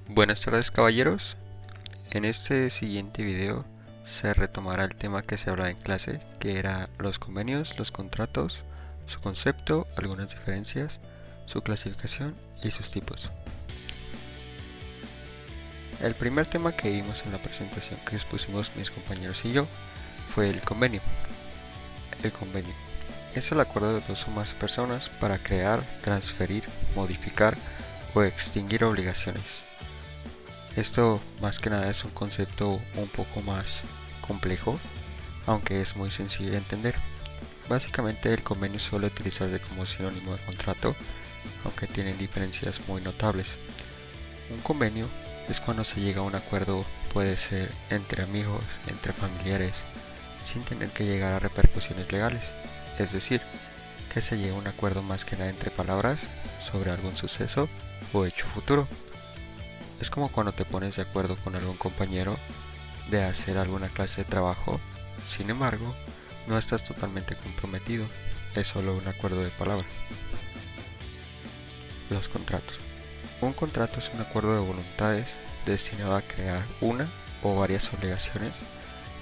Buenas tardes caballeros, en este siguiente video se retomará el tema que se hablaba en clase, que era los convenios, los contratos, su concepto, algunas diferencias, su clasificación y sus tipos. El primer tema que vimos en la presentación que expusimos mis compañeros y yo fue el convenio. El convenio es el acuerdo de dos o más personas para crear, transferir, modificar o extinguir obligaciones. Esto más que nada es un concepto un poco más complejo, aunque es muy sencillo de entender. Básicamente el convenio suele utilizarse como sinónimo de contrato, aunque tienen diferencias muy notables. Un convenio es cuando se llega a un acuerdo, puede ser entre amigos, entre familiares, sin tener que llegar a repercusiones legales, es decir, que se llega a un acuerdo más que nada entre palabras sobre algún suceso o hecho futuro. Es como cuando te pones de acuerdo con algún compañero de hacer alguna clase de trabajo, sin embargo, no estás totalmente comprometido, es solo un acuerdo de palabra. Los contratos. Un contrato es un acuerdo de voluntades destinado a crear una o varias obligaciones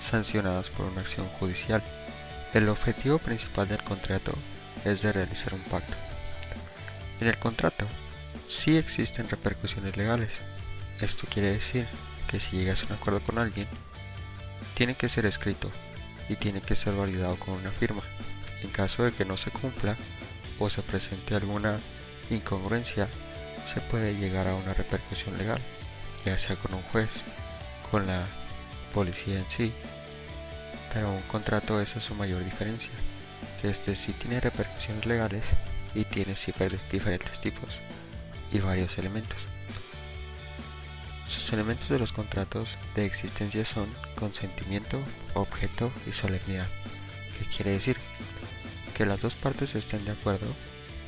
sancionadas por una acción judicial. El objetivo principal del contrato es de realizar un pacto. En el contrato sí existen repercusiones legales. Esto quiere decir que si llegas a un acuerdo con alguien, tiene que ser escrito y tiene que ser validado con una firma. En caso de que no se cumpla o se presente alguna incongruencia, se puede llegar a una repercusión legal, ya sea con un juez, con la policía en sí, pero un contrato esa es su mayor diferencia, que este sí tiene repercusiones legales y tiene diferentes tipos y varios elementos. Sus elementos de los contratos de existencia son consentimiento, objeto y solemnidad. ¿Qué quiere decir? Que las dos partes estén de acuerdo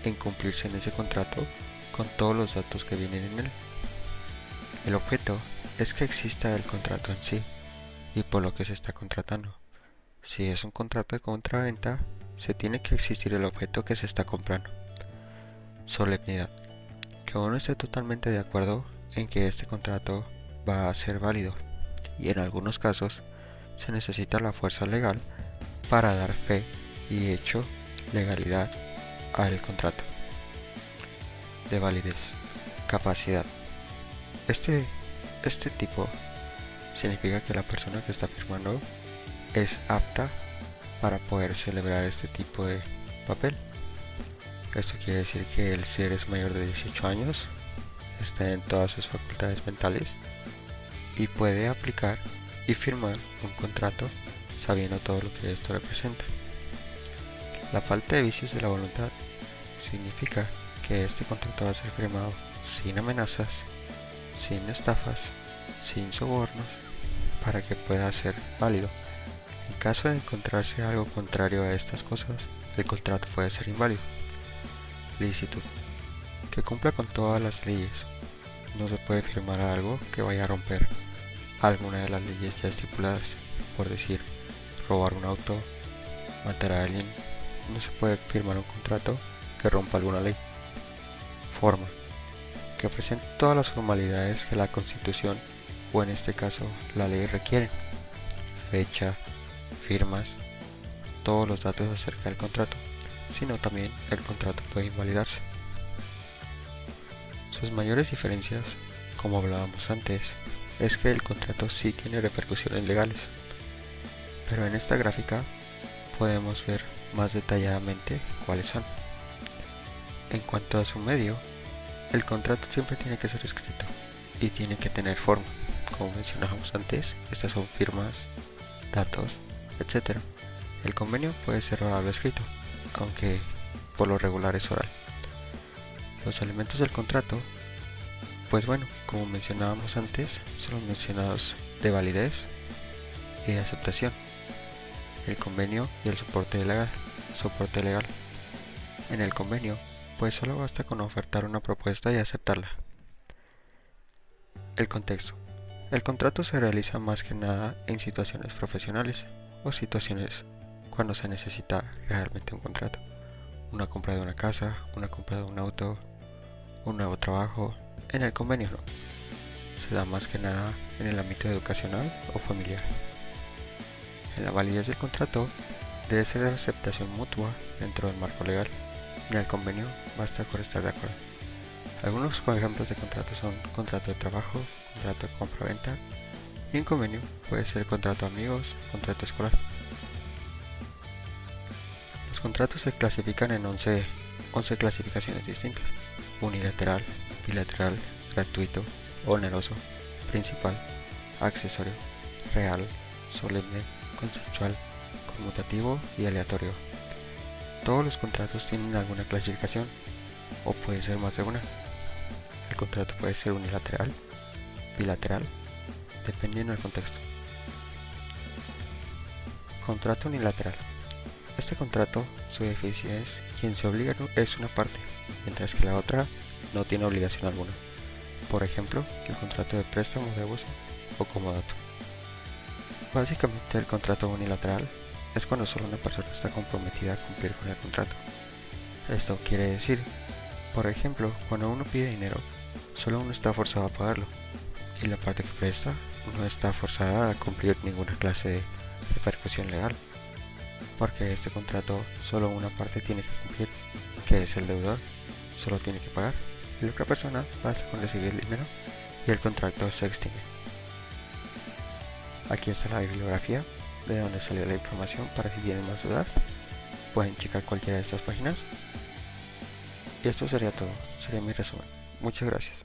en cumplirse en ese contrato con todos los datos que vienen en él. El objeto es que exista el contrato en sí y por lo que se está contratando. Si es un contrato de compraventa, se tiene que existir el objeto que se está comprando. Solemnidad. Que uno esté totalmente de acuerdo en que este contrato va a ser válido y en algunos casos se necesita la fuerza legal para dar fe y hecho legalidad al contrato. De validez. Capacidad. Este tipo significa que la persona que está firmando es apta para poder celebrar este tipo de papel. Esto quiere decir que el ser es mayor de 18 años, está en todas sus facultades mentales y puede aplicar y firmar un contrato sabiendo todo lo que esto representa. La falta de vicios de la voluntad significa que este contrato va a ser firmado sin amenazas, sin estafas, sin sobornos, para que pueda ser válido. En caso de encontrarse algo contrario a estas cosas, el contrato puede ser inválido. Licitud. Que cumpla con todas las leyes. No se puede firmar algo que vaya a romper alguna de las leyes ya estipuladas. Por decir, robar un auto, matar a alguien. No se puede firmar un contrato que rompa alguna ley. Forma. Que presente todas las formalidades que la Constitución o en este caso la ley requieren. Fecha, firmas, todos los datos acerca del contrato, sino también el contrato puede invalidarse. Sus mayores diferencias, como hablábamos antes, es que el contrato sí tiene repercusiones legales, pero en esta gráfica podemos ver más detalladamente cuáles son. En cuanto a su medio, el contrato siempre tiene que ser escrito y tiene que tener forma. Como mencionábamos antes, estas son firmas, datos, etc. El convenio puede ser oral o escrito, aunque por lo regular es oral. Los elementos del contrato, pues bueno, como mencionábamos antes, son los mencionados de validez y de aceptación, el convenio y el soporte legal. En el convenio, pues solo basta con ofertar una propuesta y aceptarla. El contexto. El contrato se realiza más que nada en situaciones profesionales o situaciones cuando se necesita realmente un contrato. Una compra de una casa, una compra de un auto, un nuevo trabajo. En el convenio no. se da más que nada en el ámbito educacional o familiar. En la validez del contrato debe ser la aceptación mutua dentro del marco legal. En el convenio basta con estar de acuerdo. Algunos ejemplos de contratos son contrato de trabajo, contrato de compra-venta, y en convenio puede ser contrato de amigos, contrato escolar. Los contratos se clasifican en 11 clasificaciones distintas: unilateral, bilateral, gratuito, oneroso, principal, accesorio, real, solemne, consensual, conmutativo y aleatorio. Todos los contratos tienen alguna clasificación, o puede ser más de una. El contrato puede ser unilateral, bilateral, dependiendo del contexto. Contrato unilateral. Este contrato, su definición es: quien se obliga es una parte, mientras que la otra no tiene obligación alguna. Por ejemplo, el contrato de préstamo de uso o comodato. Básicamente, el contrato unilateral es cuando solo una persona está comprometida a cumplir con el contrato. Esto quiere decir, por ejemplo, cuando uno pide dinero, solo uno está forzado a pagarlo, y la parte que presta no está forzada a cumplir ninguna clase de repercusión legal, porque este contrato solo una parte tiene que cumplir, que es el deudor, solo tiene que pagar, y la otra persona basta con recibir el dinero y el contrato se extingue. Aquí está la bibliografía de donde salió la información. Para si tienen más dudas pueden checar cualquiera de estas páginas. Y esto sería todo, sería mi resumen. Muchas gracias.